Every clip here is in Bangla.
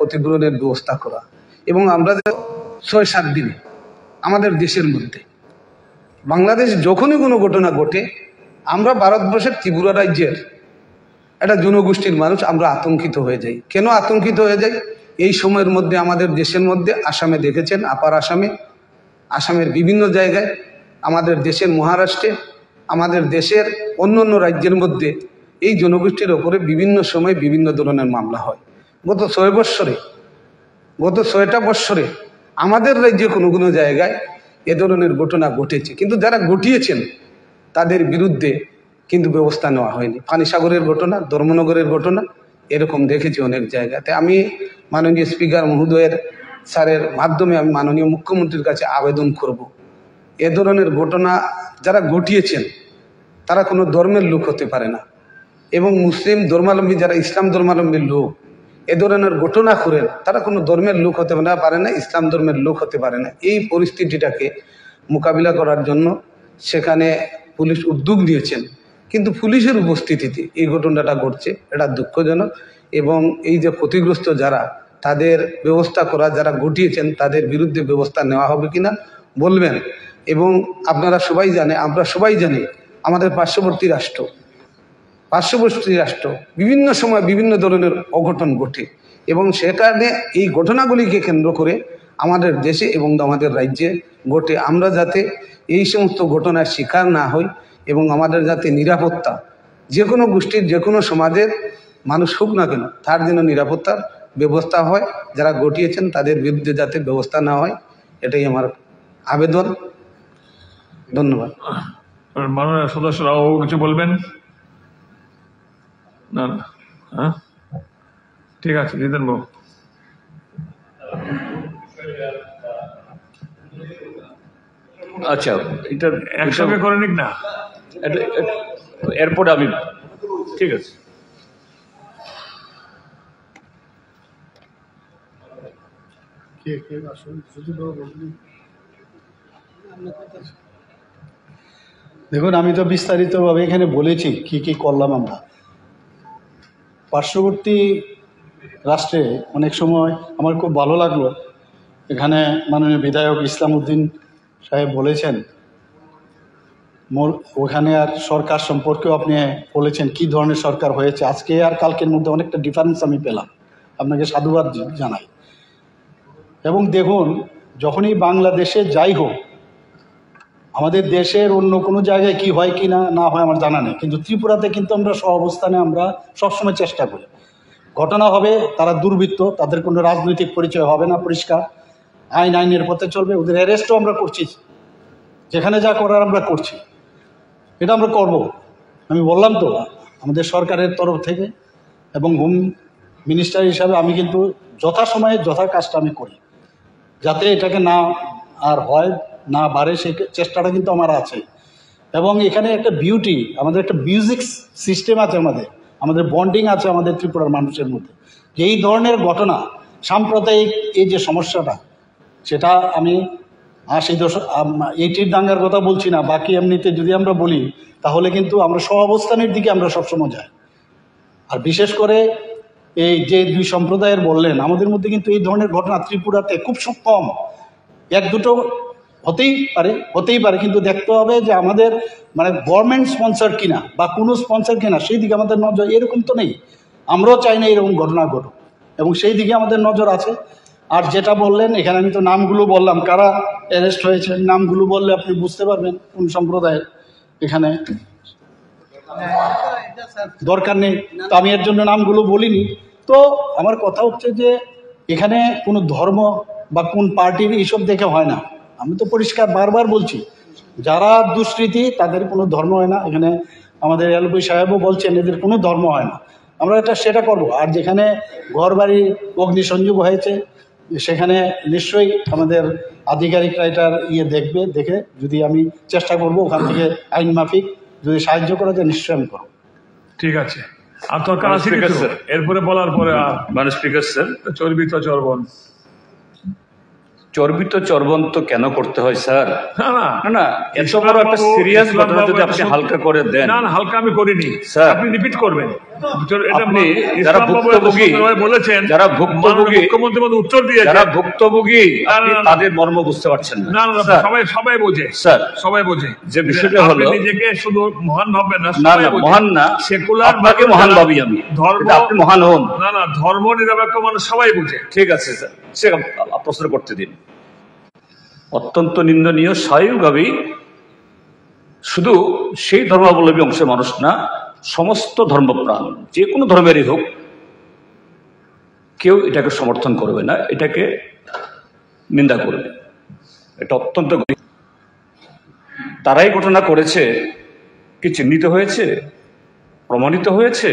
ক্ষতিপূরণের ব্যবস্থা করা। এবং আমরা ৬-৭ দিনে আমাদের দেশের মধ্যে বাংলাদেশ যখনই কোনো ঘটনা ঘটে, আমরা ভারতবর্ষের ত্রিপুরা রাজ্যের একটা জনগোষ্ঠীর মানুষ আমরা আতঙ্কিত হয়ে যাই। কেন আতঙ্কিত হয়ে যাই? এই সময়ের মধ্যে আমাদের দেশের মধ্যে আসামে দেখেছেন, আপার আসামে, আসামের বিভিন্ন জায়গায়, আমাদের দেশের মহারাষ্ট্রে, আমাদের দেশের অন্য অন্য রাজ্যের মধ্যে এই জনগোষ্ঠীর ওপরে বিভিন্ন সময় বিভিন্ন ধরনের মামলা হয়। গত 6টা বৎসরে আমাদের রাজ্যে কোনো কোনো জায়গায় এ ধরনের ঘটনা ঘটেছে, কিন্তু যারা ঘটিয়েছেন তাদের বিরুদ্ধে কিন্তু ব্যবস্থা নেওয়া হয়নি। পানিসাগরের ঘটনা, ধর্মনগরের ঘটনা এরকম দেখেছি অনেক জায়গাতে। আমি মাননীয় স্পিকার মহোদয়ের স্যারের মাধ্যমে আমি মাননীয় মুখ্যমন্ত্রীর কাছে আবেদন করব, এ ধরনের ঘটনা যারা ঘটিয়েছেন তারা কোনো ধর্মের লোক হতে পারে না, এবং মুসলিম ধর্মাবলম্বী যারা ইসলাম ধর্মাবলম্বীর লোক এ ধরনের ঘটনা করেন তারা কোনো ধর্মের লোক হতে পারে না, ইসলাম ধর্মের লোক হতে পারে না। এই পরিস্থিতিটাকে মোকাবিলা করার জন্য সেখানে পুলিশ উদ্যোগ নিয়েছেন, কিন্তু পুলিশের উপস্থিতিতে এই ঘটনাটা ঘটছে, এটা দুঃখজনক। এবং এই যে ক্ষতিগ্রস্ত যারা, তাদের ব্যবস্থা করা, যারা ঘটিয়েছেন তাদের বিরুদ্ধে ব্যবস্থা নেওয়া হবে কিনা বলবেন। এবং আপনারা সবাই জানে, আমরা সবাই জানি, আমাদের পার্শ্ববর্তী রাষ্ট্র বিভিন্ন সময় বিভিন্ন ধরনের অঘটন ঘটে, এবং সেখানে এই ঘটনাগুলিকে কেন্দ্র করে আমাদের দেশে এবং আমাদের রাজ্যে ঘটে। আমরা যাতে এই সমস্ত ঘটনার শিকার না হই, এবং আমাদের যাতে নিরাপত্তা, যে কোনো গোষ্ঠীর যে কোনো সমাজের মানুষ হোক না কেন, তার যেন নিরাপত্তার ব্যবস্থা হয়, যারা ঘটিয়েছেন তাদের বিরুদ্ধে যাতে ব্যবস্থা না হয়, এটাই আমার আবেদন। ধন্যবাদ। মাননীয় সদস্যরাও কিছু বলবেন? না, হ্যাঁ, ঠিক আছে, জিতেন বাবু। আচ্ছা, এটা একসঙ্গে করে নিক না, এরপরে আমি, ঠিক আছে। দেখুন, আমি তো বিস্তারিতভাবে এখানে বলেছি কি কি করলাম আমরা। পার্শ্ববর্তী রাষ্ট্রে অনেক সময় আমার খুব ভালো লাগলো, এখানে মাননীয় বিধায়ক ইসলাম উদ্দিন সাহেব বলেছেন, ওখানে আর সরকার সম্পর্কেও আপনি বলেছেন কি ধরনের সরকার হয়েছে। আজকে আর কালকের মধ্যে অনেকটা ডিফারেন্স আমি পেলাম, আপনাকে সাধুবাদ জানাই। এবং দেখুন, যখনই বাংলাদেশে যাই হোক, আমাদের দেশের অন্য কোনো জায়গায় কি হয় কি না হয় আমার জানা নেই, কিন্তু ত্রিপুরাতে কিন্তু আমরা সহাবস্থানে আমরা সবসময় চেষ্টা করি। ঘটনা হবে, তারা দুর্বৃত্ত, তাদের কোনো রাজনৈতিক পরিচয় হবে না, পরিষ্কার আইনের পথে চলবে। ওদের অ্যারেস্টও আমরা করছি, যেখানে যা করার আমরা করছি, এটা আমরা করব। আমি বললাম তো, আমাদের সরকারের তরফ থেকে এবং হোম মিনিস্টার হিসাবে আমি কিন্তু যথাসময়ে যথা কাজটা আমি করি, যাতে এটাকে না আর হয় না বাড়ে, সেই চেষ্টাটা কিন্তু আমার আছে। এবং এখানে একটা বিউটি, আমাদের একটা মিউজিক সিস্টেম আছে, আমাদের বন্ডিং আছে আমাদের ত্রিপুরার মানুষের মধ্যে। যে এই ধরনের ঘটনা, সাম্প্রদায়িক এই যে সমস্যাটা, সেটা আমি 80 দাঙ্গার কথা বলছি না, বাকি এমনিতে যদি আমরা বলি তাহলে কিন্তু আমরা সহাবস্থানের দিকে আমরা সবসময় যাই। আর বিশেষ করে এই যে দুই সম্প্রদায়ের বললেন, আমাদের মধ্যে কিন্তু এই ধরনের ঘটনা ত্রিপুরাতে খুব কম, 1-2 হতেই পারে, কিন্তু দেখতে হবে যে আমাদের মানে গভর্নমেন্ট স্পন্সর কিনা বা কোনো স্পন্সর কিনা, সেই দিকে আমাদের নজর। এরকম তো নেই, আমরাও চাই না এরকম ঘটনা ঘটুক, এবং সেই দিকে আমাদের নজর আছে। আর যেটা বললেন, এখানে আমি তো নামগুলো বললাম, কারা অ্যারেস্ট হয়েছে, নামগুলো বললে আপনি বুঝতে পারবেন কোন সম্প্রদায়ের। এখানে দরকার নেই, তো আমি এর জন্য নামগুলো বলিনি। তো আমার কথা হচ্ছে যে এখানে কোনো ধর্ম বা কোন পার্টির এইসব দেখে হয় না। আমি তো পরিষ্কার বারবার বলছি, যারা দুষ্কৃতী তাদের কোনো ধর্ম হয় না। এখানে আমাদের এলপি সাহেবও বলছেন এদের কোনো ধর্ম হয় না। আমরা সেটা করব। আর যেখানে ঘরবাড়ি অগ্নিসংযোগ হয়েছে, সেখানে নিশ্চয়ই আমাদের আধিকারিকরা এটার দেখে যদি আমি চেষ্টা করব ওখান থেকে আইন মাফিক যদি সাহায্য করা যায়, নিশ্চয়ই আমি করব। ঠিক আছে, আর দরকার আছে কিছু এরপরে বলার পরে? মানে স্পিকার স্যার, চর্বি তো চর্বণ চর্বিত চর্বন্ত কেন করতে হয় স্যার? না না না না, এত বড় একটা সিরিয়াস ঘটনা যদি আপনি হালকা করে দেন। না না, হালকা আমি করিনি স্যার, আপনি রিপিট করবেন। আপনি যারা ভুক্তভোগী, বলেছেন, যারা ভুক্তভোগী, মুখ্যমন্ত্রী মধ্যে উত্তর দিয়েছে, যারা ভুক্তভোগী আপনি তাদের মর্ম বুঝতে পারছেন না। না না, স্যার, সবাই সবাই বোঝে স্যার, সবাই বোঝে যে বিষয়টা হলো, আপনি নিজেকে শুধু মহান ভাববেন না, না সবাই না বোঝে। মহান না, সেকুলার আপনাকে মহান ভাবি আমি, ধর্ম, আপনি মহান হন। না না, ধর্ম নিরপেক্ষ মানুষ সবাই বুঝে। ঠিক আছে স্যার, সে প্রশ্ন করতে দিন। অত্যন্ত নিন্দনীয়, স্বাভাবিকভাবেই শুধু সেই ধর্মাবলম্বী অংশের মানুষ না, সমস্ত ধর্মপ্রাণ যে কোনো ধর্মেরই হোক, কেউ এটাকে সমর্থন করবে না, এটাকে নিন্দা করবে। এটা অত্যন্ত, তারাই ঘটনা করেছে কি চিহ্নিত হয়েছে, প্রমাণিত হয়েছে,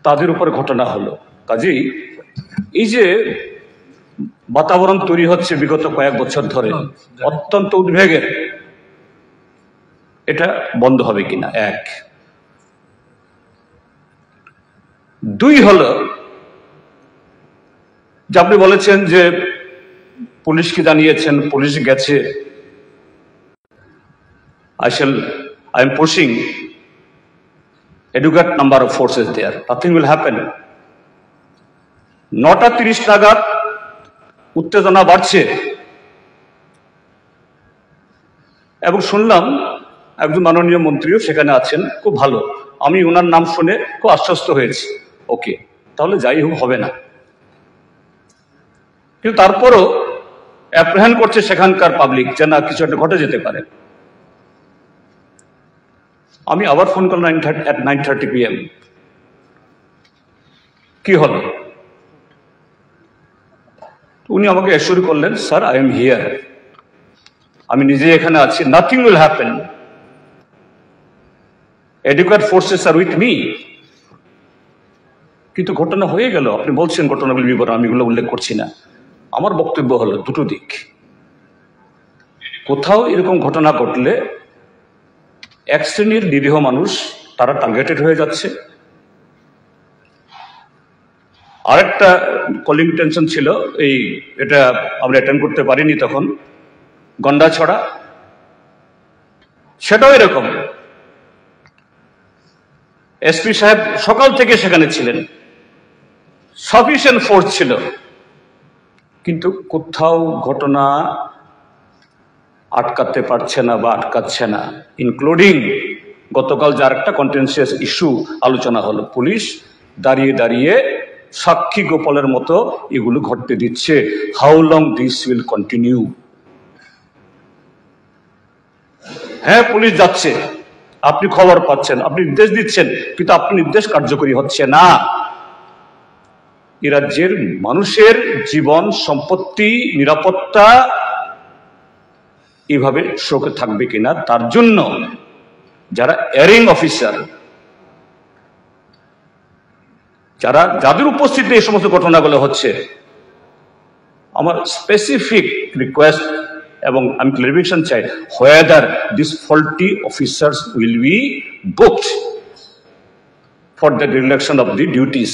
তাদের উপর ঘটনা হলো। কাজেই এই যে বাতাবরণ তৈরি হচ্ছে বিগত কয়েক বছর ধরে, অত্যন্ত উদ্বেগের, এটা বন্ধ হবে কিনা, এক। দুই হলো যে আপনি বলেছেন যে পুলিশকে জানিয়েছেন, পুলিশ গেছে। I am pushing adequate number of forces there. Nothing will happen. 9:30 নাগাদ উত্তেজনা বাড়ছে এবং শুনলাম একজন মাননীয় মন্ত্রীও সেখানে আছেন, খুব ভালো। আমি ওনার নাম শুনে খুব আশ্বস্ত হয়েছি, ওকে, তাহলে যাই হোক হবে না। কিন্তু তারপরও অ্যাপ্রিহেন্ড করছে সেখানকার পাবলিক যে না, কিছু একটা ঘটে যেতে পারে। আমি আবার ফোন করলাম 9:30 PM। কি হলো? উনি আমাকে অ্যাসিওর করলেন, স্যার আই এম হিয়ার, আমি নিজে এখানে আছি, nothing will happen, adequate forces are with me. কিন্তু ঘটনা হয়ে গেল। আপনি বলছেন ঘটনাগুলি বিবরণ, আমি এগুলো উল্লেখ করছি না। আমার বক্তব্য হলো দুটো দিক। কোথাও এরকম ঘটনা ঘটলে এক শ্রেণীর নিরীহ মানুষ তারা টার্গেটেড হয়ে যাচ্ছে। আরেকটা কলিং টেনশন ছিল, এটা আমরা অ্যাটেন্ড করতে পারিনি তখন, গন্ডাছড়া, সেটাও এরকম। এসপি সাহেব সকাল থেকে সেখানে ছিলেন, সাফিসিয়েন্ট ফোর্স ছিল, কিন্তু কোথাও ঘটনা আটকাতে পারছে না বা আটকাচ্ছে না। ইনক্লুডিং গতকাল যার একটা কন্টেনশিয়াস ইস্যু আলোচনা হলো, পুলিশ দাঁড়িয়ে দাঁড়িয়ে সাক্ষী গোপালের মতো এগুলো ঘটতে দিচ্ছে। How long this will continue? হ্যাঁ, পুলিশ যাচ্ছে, আপনি খবর পাচ্ছেন, আপনি নির্দেশ দিচ্ছেন, কিন্তু আপনি নির্দেশ কার্যকরী হচ্ছে না। এ রাজ্যের মানুষের জীবন, সম্পত্তি, নিরাপত্তা এভাবে শোকে থাকবে কিনা, তার জন্য যারা এয়ারিং অফিসার, যাদের উপস্থিতিতে এই সমস্ত ঘটনাগুলো হচ্ছে, আমার স্পেসিফিক রিকোয়েস্ট এবং আমি ক্লারিফিকেশন চাই, whether this faulty officers will be booked for the direction of the duties.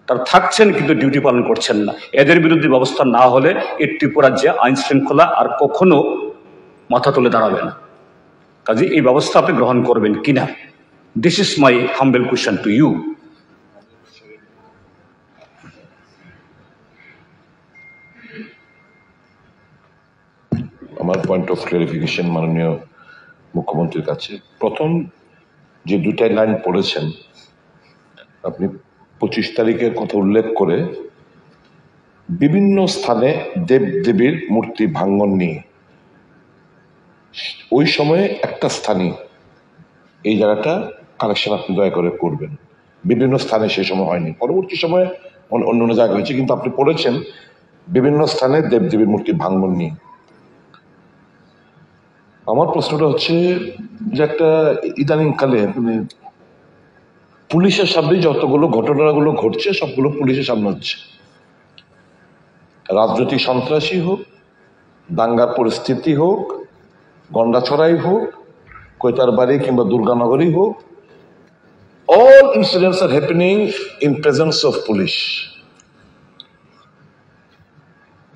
তারা থাকছেন কিন্তু ডিউটি পালন করছেন না। এদের বিরুদ্ধে ব্যবস্থা না হলে এই ত্রিপুরাজ্যে আইন শৃঙ্খলা আর কখনো মাথা তুলে দাঁড়াবে না। কাজে এই ব্যবস্থা আপনি গ্রহণ করবেন কিনা, this is my humble question to you. আমার পয়েন্ট অফ ক্লারিফিকেশন মাননীয় মুখ্যমন্ত্রীর কাছে, প্রথম যে দুটাই লাইন পড়েছেন আপনি, 25 তারিখের কথা উল্লেখ করে বিভিন্ন স্থানে দেবদেবীর মূর্তি ভাঙ্গন নিয়ে, ওই সময়ে একটা স্থানে এই জায়গাটা কালেকশন আপনি দয়া করে করবেন। বিভিন্ন স্থানে সেই সময় হয়নি, পরবর্তী সময়ে অন্য অন্য জায়গা হয়েছে, কিন্তু আপনি পড়েছেন বিভিন্ন স্থানে দেবদেবীর মূর্তি ভাঙ্গন নিয়ে। আমার প্রশ্নটা হচ্ছে যে একটা ইদানিংকালে মানে পুলিশের সামনে যতগুলো ঘটনাগুলো ঘটছে সবগুলো পুলিশের সামনে হচ্ছে, রাজনৈতিক সন্ত্রাসী হোক, দাঙ্গার পরিস্থিতি হোক, গন্ডাছড়াই হোক, কৈতারবাড়ি কিংবা দুর্গানগরী হোক, all incidents are happening in presence of police.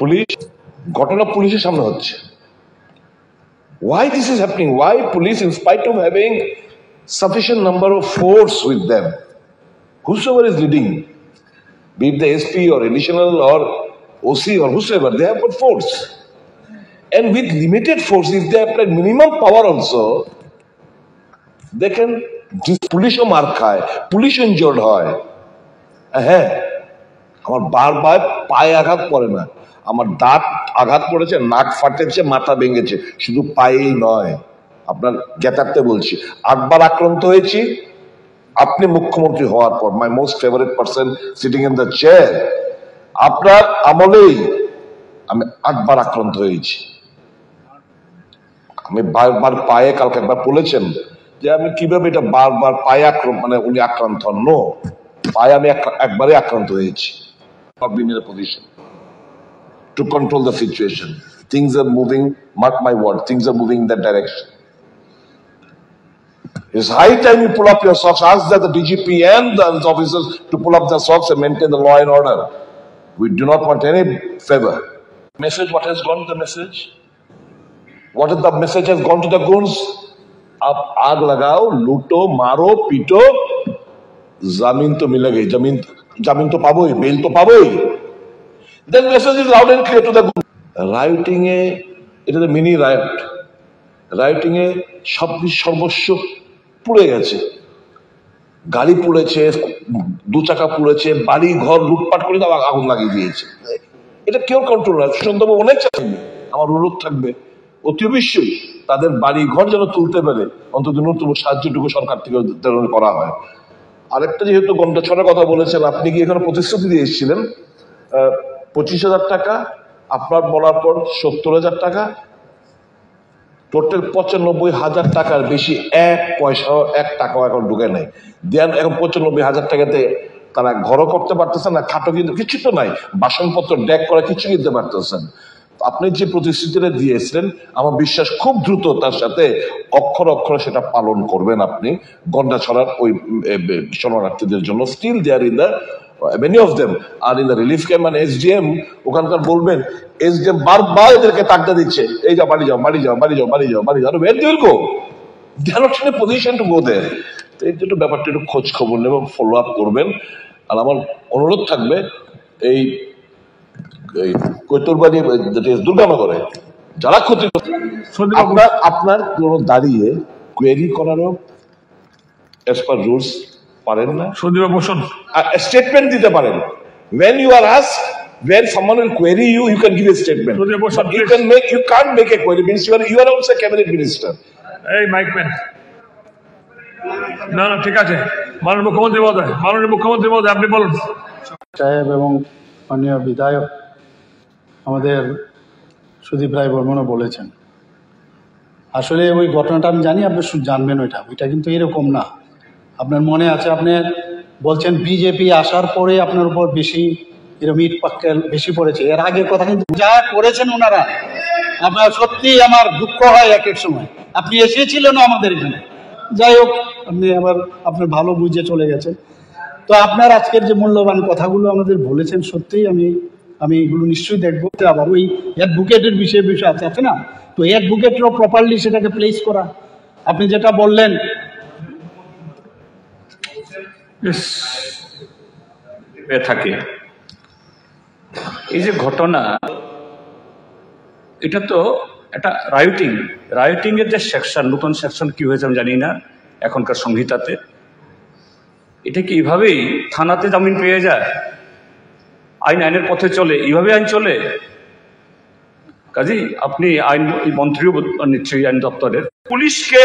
Police ঘটনা পুলিশের সামনে হচ্ছে। Why this is happening? Why police, in spite of having sufficient number of force with them, whosoever is leading, be it the SP or additional or OC or whosoever, they have got force. And with limited force, if they apply minimum power also, they can, পুলিশও মার খায়, পুলিশ ইনজোর্ড হয়। হ্যাঁ, আমার বারবার পায়ে আঘাত পড়ে না, আমার দাঁত আঘাত পড়েছে, নাক ফাটেছে, মাথা ভেঙেছে, শুধু পায়েই নয়, আপনার জ্ঞাতার্থে বলছি 8 বার আক্রান্ত হয়েছি। আপনি মুখ্যমন্ত্রী হওয়ার পর, my most favourite person sitting in the chair, আপনার আমলেই আমি 8 বার আক্রান্ত হয়েছি। আমি বারবার পায়ে, কালকে একবার বলেছেন যে আমি কিভাবে এটা বারবার পায়ে আক্রমণ, মানে উনি আক্রান্ত হন, নো, পায়ে আমি একবারে আক্রান্ত হয়েছি। Been in a position to control the situation. Things are moving, mark my word, things are moving in that direction. It's high time you pull up your socks. Ask that the DGP and the officers to pull up their socks and maintain the law and order. We do not want any favor. Message, what has gone to the message? What is the message has gone to the goons? Ab aag lagao, luto, maro, pito, zamin to milege, jamin to paboi, bail to paboi. Then message is loud and clear to the goons. Rioting it is a mini riot. Rioting সর্বস্ব পুড়ে গেছে, গাড়ি পুড়েছে, 2 চাকা পুড়েছে, বাড়ি ঘর লুটপাট করে আগুন লাগিয়ে দিয়েছে। এটা কেউ কন্ট্রোল না। সুন্দরবাবু অনেক থাকবে, আমার অনুরোধ থাকবে অতি অবশ্যই তাদের বাড়ি ঘর যেন তুলতে পারে, অন্তত ন্যূনতম সাহায্যটুকু সরকার থেকে করা হয়। আরেকটা, যেহেতু গন্ডাছড়ার কথা বলেছেন, আপনি কি এখানে প্রতিশ্রুতি দিয়ে এসেছিলেন 25,000 টাকা, আপনার বলার পর 70,000 টাকা, টোটাল 95,000 টাকার বেশি 1 পয়সাও 1 টাকাও এখন ঢুকে নেই। দেন এখন 95,000 টাকাতে তারা ঘরও করতে পারতেছে না, খাটো কিন্তু কিছু তো নাই, বাসনপত্র ডেক করা কিছু কিনতে পারতেছেন। আপনি যে প্রতিশ্রুতিটা দিয়েছিলেন, আমার বিশ্বাস খুব দ্রুত তার সাথে অক্ষর অক্ষরে সেটা পালন করবেন আপনি। গন্ডাছড়ার ওই শরণার্থীদের জন্য still there in the many of them are in the relief camp, and SDM ওখানকার বলবেন, SDM বারবার এদেরকে তাগদা দিচ্ছে, এই যা বাড়ি যাও, বাড়ি যাও, বাড়ি যাও, বাড়ি যাও, বাড়ি যাও, where they will go? They are not in a position to go there. তো এই একটু ব্যাপারটা একটু খোঁজ খবর নেবেন, ফলো আপ করবেন। আর আমার অনুরোধ থাকবে, এই কৈতরবাড়ি দুর্গানগরে যারা ক্ষতি, আপনার কোনো দাঁড়িয়ে কোয়েরি করারও as per rules পারেন না, স্টেটমেন্ট দিতে পারেন। when you are asked, when someone will query you, you can give a statement, but you can't make a query, means you are also a cabinet minister. এই মাইকম্যান, না না ঠিক আছে, মাননীয় মুখ্যমন্ত্রী মহোদয়, মাননীয় মুখ্যমন্ত্রী মহোদয় আপনি বলুন। সাহেব এবং মাননীয় বিধায়ক আমাদের সুদীপ রায় বর্মনও বলেছেন, আসলে ওই ঘটনাটা আমি জানি, আপনি জানবেন ওইটা কিন্তু এরকম না। আপনার মনে আছে, আপনি বলছেন বিজেপি আসার পরে আপনার উপর বেশি এরকম ইট পাক্কেল বেশি পড়েছে, এর আগের কথা কিন্তু যা করেছেন ওনারা, আপনার সত্যি আমার দুঃখ হয় এক এক সময়। আপনি এসেছিলেন আমাদের এখানে, যাই হোক, আপনি আবার আপনার ভালো বুঝে চলে গেছেন। তো আপনার আজকের যে মূল্যবান কথাগুলো আমাদের বলেছেন, সত্যিই আমি এগুলো নিশ্চয়ই দেখবো। আবার ওই অ্যাডভোকেটের বিষয় আছে না, তো অ্যাডভোকেটরাও প্রপারলি সেটাকে প্লেস করা, আপনি যেটা বললেন থাকে। এই যে ঘটনা, এটা তো একটা রাইটিং এর যে সেকশন, নতুন সেকশন কি হয়েছে আমি জানি না এখনকার সংহিতাতে, এটা কি এইভাবেই থানাতে জামিন পেয়ে যায়? আইনের পথে চলে, এইভাবে আইন চলে? কাজেই আপনি আইন মন্ত্রীও নিশ্চয়ই আইন দপ্তরের পুলিশকে